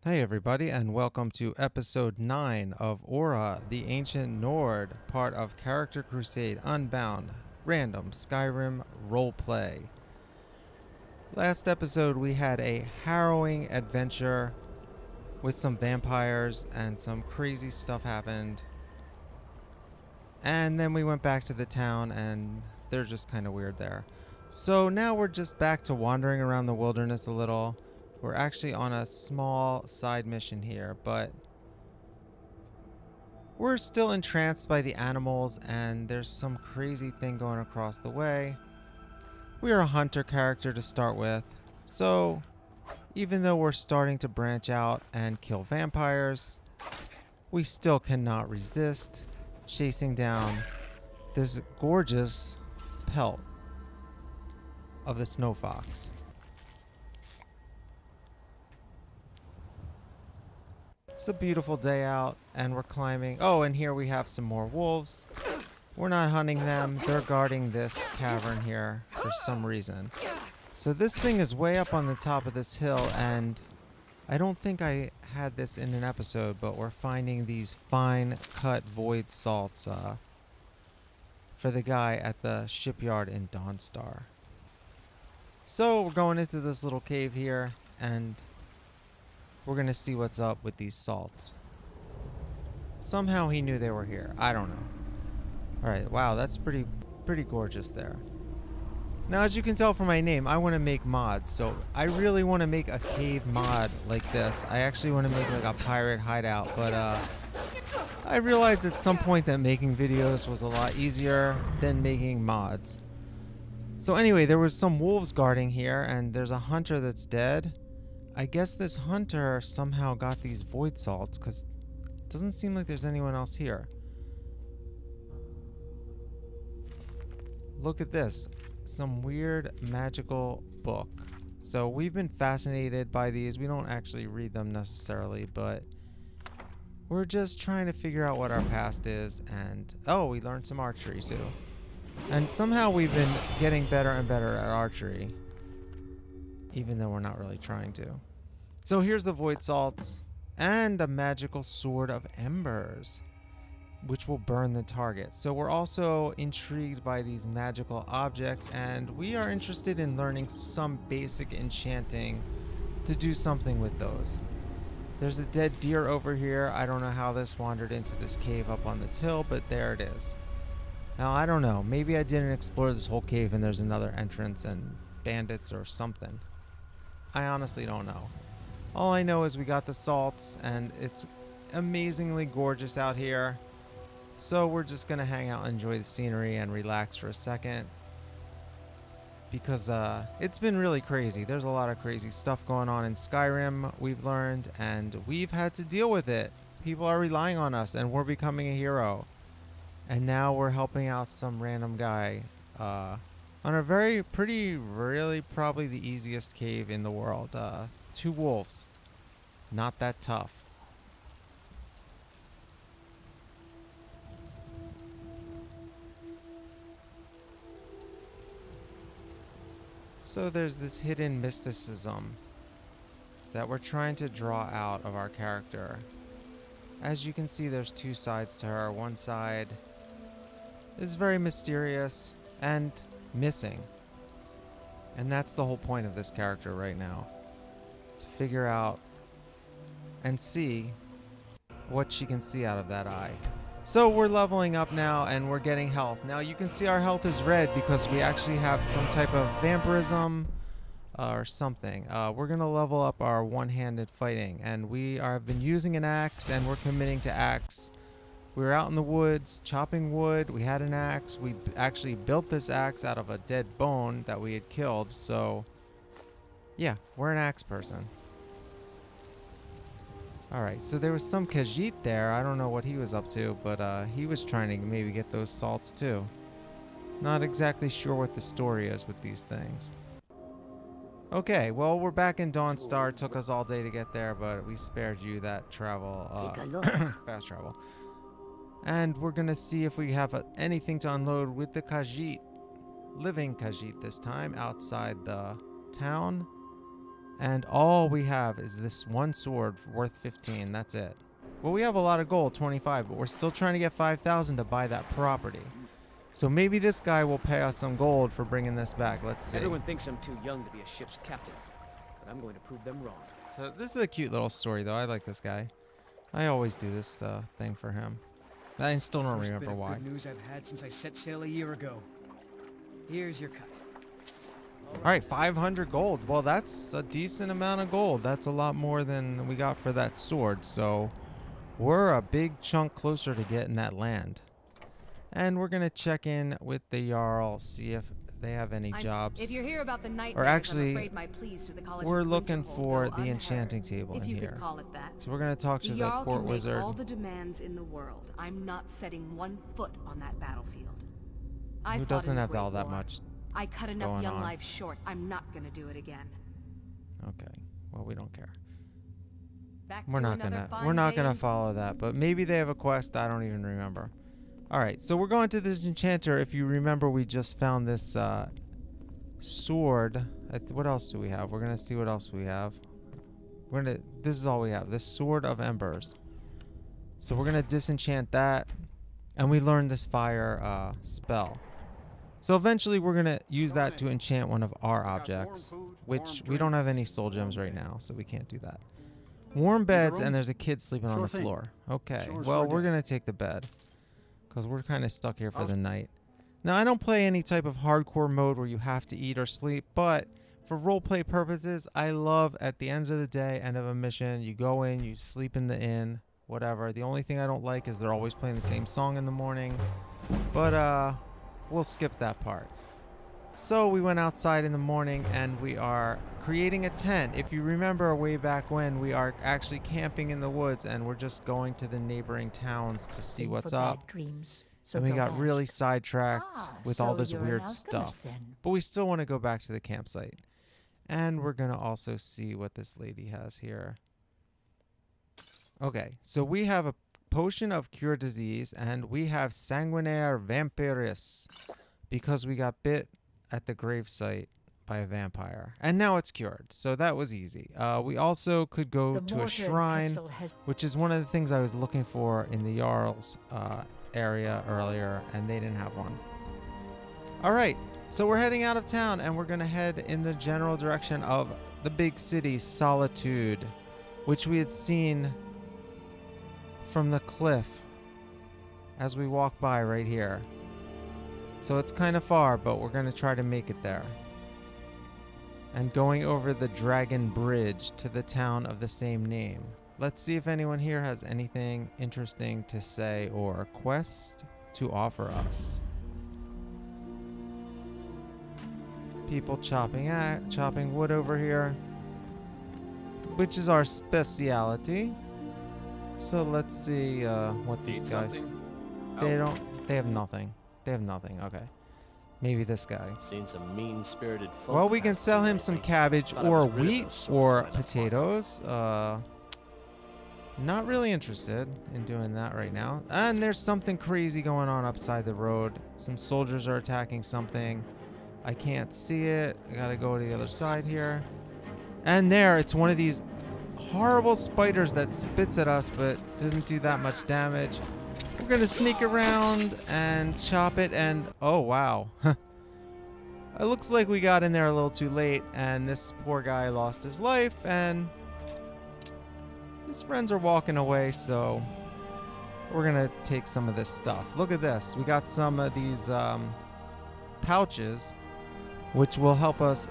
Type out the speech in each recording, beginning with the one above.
Hey everybody, and welcome to episode 9 of ORA The Ancient Nord, part of Character Crusade Unbound, random Skyrim Roleplay. Last episode we had a harrowing adventure with some vampires and some crazy stuff happened. And then we went back to the town and they're just kind of weird there. So now we're just back to wandering around the wilderness a little. We're actually on a small side mission here, but we're still entranced by the animals and there's some crazy thing going across the way. We are a hunter character to start with, so even though we're starting to branch out and kill vampires, we still cannot resist chasing down this gorgeous pelt of the snow fox. It's a beautiful day out and we're climbing. Oh, and here we have some more wolves. We're not hunting them. They're guarding this cavern here for some reason. So this thing is way up on the top of this hill, and I don't think I had this in an episode, but we're finding these fine cut void salts for the guy at the shipyard in Dawnstar. So we're going into this little cave here and we're gonna see what's up with these salts. Somehow he knew they were here. I don't know. Alright, wow, that's pretty gorgeous there. Now, as you can tell from my name, I want to make mods. So I really want to make a cave mod like this. I actually want to make like a pirate hideout, but I realized at some point that making videos was a lot easier than making mods. So anyway, there was some wolves guarding here, and there's a hunter that's dead. I guess this hunter somehow got these void salts, because it doesn't seem like there's anyone else here. Look at this. Some weird magical book. So we've been fascinated by these. We don't actually read them necessarily, but we're just trying to figure out what our past is. And oh, we learned some archery too. And somehow we've been getting better and better at archery, even though we're not really trying to. So here's the void salts and a magical sword of embers, which will burn the target. So we're also intrigued by these magical objects, and we are interested in learning some basic enchanting to do something with those. There's a dead deer over here. I don't know how this wandered into this cave up on this hill, but there it is. Now, I don't know. Maybe I didn't explore this whole cave and there's another entrance and bandits or something. I honestly don't know. All I know is we got the salts and it's amazingly gorgeous out here. So we're just going to hang out and enjoy the scenery and relax for a second. Because it's been really crazy. There's a lot of crazy stuff going on in Skyrim, we've learned, and we've had to deal with it. People are relying on us and we're becoming a hero. And now we're helping out some random guy on a really probably the easiest cave in the world. 2 wolves. Not that tough. So there's this hidden mysticism that we're trying to draw out of our character. As you can see, there's 2 sides to her. One side is very mysterious and missing. And that's the whole point of this character right now. To figure out and see what she can see out of that eye. So we're leveling up now and we're getting health. Now you can see our health is red because we actually have some type of vampirism or something. We're going to level up our one-handed fighting, and we have been using an axe and we're committing to axe. We were out in the woods chopping wood. We had an axe. We actually built this axe out of a dead bone that we had killed. So yeah, we're an axe person. Alright, so there was some Khajiit there. I don't know what he was up to, but he was trying to maybe get those salts too. Not exactly sure what the story is with these things. Okay, well, we're back in Dawnstar. It took us all day to get there, but we spared you that travel, fast travel. And we're gonna see if we have anything to unload with the Khajiit. Living Khajiit this time, outside the town. And all we have is this one sword worth 15. That's it. Well, we have a lot of gold, 25, but we're still trying to get 5,000 to buy that property. So maybe this guy will pay us some gold for bringing this back. Let's see. Everyone thinks I'm too young to be a ship's captain, but I'm going to prove them wrong. So this is a cute little story, though. I like this guy. I always do this thing for him. I still don't remember First bit why. of good news I've had since I set sail a year ago. Here's your cut. All right, 500 gold. Well, that's a decent amount of gold. That's a lot more than we got for that sword. So we're a big chunk closer to getting that land. And we're going to check in with the Jarl, see if they have any jobs. If you're here about the nightmares, Or actually, I'm afraid my pleas to the College we're of looking Winterhold for go the unheard, enchanting table if in you here. could call it that. So we're going to talk to the Jarl court can make wizard. all the demands in the world. I'm not setting one foot on that battlefield. Who doesn't have all that much I cut enough going young on. lives short. I'm not gonna do it again. Okay. Well, we don't care. Back We're to not another gonna fine day. follow that, but maybe they have a quest. I don't even remember. All right, so we're going to this enchanter. If you remember, we just found this sword. What else do we have? We're gonna see what else we have. This is all we have. This sword of embers. So we're gonna disenchant that, and we learned this fire spell. So eventually we're gonna use that to enchant one of our objects, which we don't have any soul gems right now, so we can't do that. Warm beds, and there's a kid sleeping on the floor. Okay, well, we're gonna take the bed because we're kind of stuck here for the night. Now, I don't play any type of hardcore mode where you have to eat or sleep, but for roleplay purposes, I love at the end of the day, end of a mission, you go in, you sleep in the inn, whatever. The only thing I don't like is they're always playing the same song in the morning, but we'll skip that part. So we went outside in the morning and we are creating a tent. If you remember way back when, we are actually camping in the woods and we're just going to the neighboring towns to see what's up. Dreams, so And we got don't really ask. sidetracked with all So this you're an weird alchemist stuff. then. But we still want to go back to the campsite. And we're going to also see what this lady has here. Okay, so we have a potion of cure disease and we have sanguinaire vampiris because we got bit at the gravesite by a vampire. And now it's cured, so that was easy. We also could go The to a mortar and shrine, pestle has which is one of the things I was looking for in the Jarl's area earlier, and they didn't have one. All right, so we're heading out of town, and we're going to head in the general direction of the big city, Solitude, which we had seen from the cliff as we walk by right here. So it's kind of far, but we're going to try to make it there. And going over the Dragon Bridge to the town of the same name. Let's see if anyone here has anything interesting to say or a quest to offer us. People chopping wood over here, which is our speciality. So let's see what these guys. They have nothing. They have nothing. Okay. Maybe this guy. Seen some mean-spirited folk. Well, we can pass sell through him some lately. cabbage Thought I or was rid of wheat those sorts or when I left potatoes. Not really interested in doing that right now. And there's something crazy going on upside the road. Some soldiers are attacking something. I can't see it. I gotta go to the other side here. And there, it's one of these horrible spiders that spits at us but doesn't do that much damage. We're gonna sneak around and chop it, and oh wow. It looks like we got in there a little too late, and this poor guy lost his life, and his friends are walking away, so we're gonna take some of this stuff. Look at this. We got some of these pouches, which will help us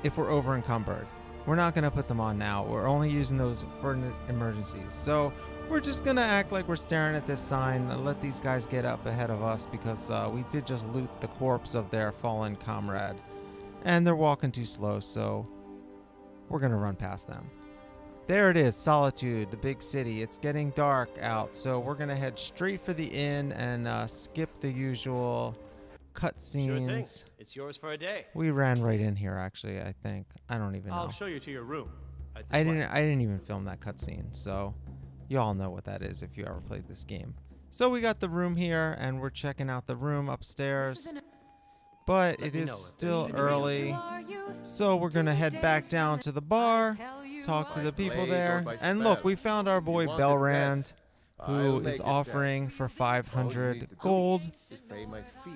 if we're over encumbered. We're not gonna put them on now. We're only using those for emergencies. So we're just gonna act like we're staring at this sign and let these guys get up ahead of us because we did just loot the corpse of their fallen comrade. And they're walking too slow, so we're gonna run past them. There it is, Solitude, the big city. It's getting dark out, so we're gonna head straight for the inn and skip the usual cutscenes. Sure thing. It's yours for a day. We ran right in here, actually. I think I don't even know. I'll show you to your room. I didn't even film that cutscene, so you all know what that is if you ever played this game. So we got the room here, and we're checking out the room upstairs. but Let it me is know if still there's early. So we're gonna head back down to the bar, talk to the people there, and look, we found our boy Belrand, who is offering for 500 gold Just pay my fee.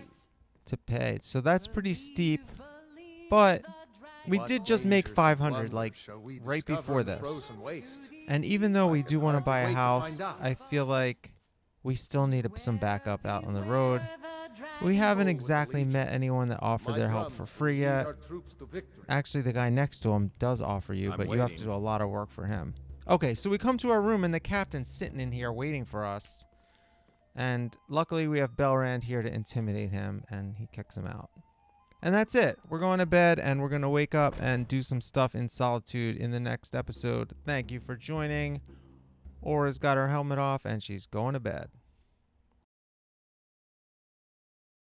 to pay. So that's pretty steep, but we did just make 500 like right before this. And even though we do want to buy a house, I feel like we still need some backup out on the road. We haven't exactly met anyone that offered their help for free yet. Actually, the guy next to him does offer you, but you have to do a lot of work for him. Okay, so we come to our room and the captain's sitting in here waiting for us. And luckily we have Belrand here to intimidate him, and he kicks him out. And that's it. We're going to bed, and we're going to wake up and do some stuff in Solitude in the next episode. Thank you for joining. Aura's got her helmet off, and she's going to bed.